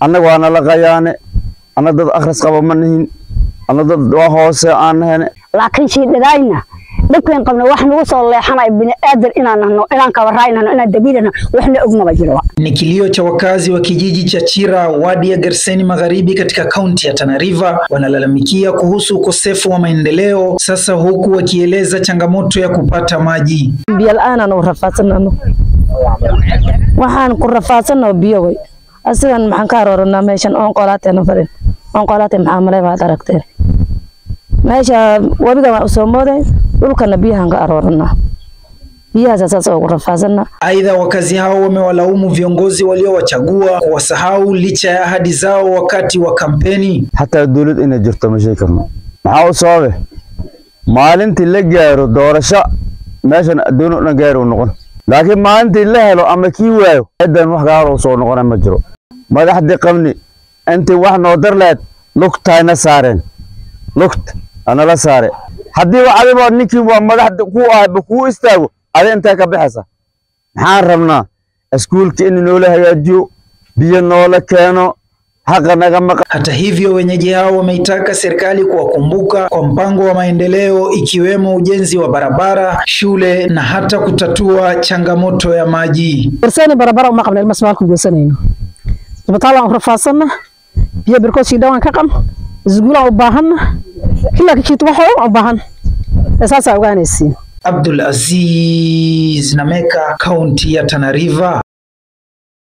أنا وأنا لقياني أنا ضد أخرس قبل منهن أنا ضد وهوس عنهن لكن شيء لدينا لكن قبل واحد وصل لحنا ابن قادر إن كبرنا إن دبيرنا وإحنا أجمع بجروا. Ni kilio cha wakazi wa kijiji cha Chira, wadi ya Gerseni Magharibi katika kaunti ya Tana River, wanalalamikia kuhusu ukosefu wa maendeleo sasa, huku wakieleza changamoto ya kupata maji. Bialana na urafasana waxaan ku rafaasana biyo asigan maxaan ka aroornaa meeshan oon qolaatena farin oon qolaatay maxaamilay baad aragtay meesha wabiga waa soo mooday dhulkana biyahan ka aroornaa biyaha sasa ugu rafaasana. Aidha, wakazi hao wamewalaumu viongozi waliowachagua kuwasahau licha ya ahadi zao wakati wa kampeni. Hata dawlad inay jirto ma sheegi karno maxaa u sababay maalintii la gaaro doorasho meeshan adduunka gaaro noqon laakiin maalintii la helo ama kii waayo ciidan wax gaar soo noqon ma jiro madaxdii qabni intii wax noo darleed lugtayna saareen lugt ana la saare haddii wacdiba ninkii waa madaxda ku ah ku istaago adi inta ka bixisa maxaan rabnaa iskuulka in noola hagaajiyo biyo noola keeno haqa naga maqan. Hata hivyo, wenyeji hao wameitaka serikali kuwakumbuka kwa mpango wa maendeleo ikiwemo ujenzi wa barabara, shule na hata kutatua changamoto ya maji. Gerseni barabara uma qabnaa mas'uul ku goosanayno isbitaal aan rafaasana biyo birkosi dhawaan ka qam isguula u baahan kila kitu waxa u baahan asaas ogaanaysiin. Abdul Aziz Nameka, kaunti ya Tana River.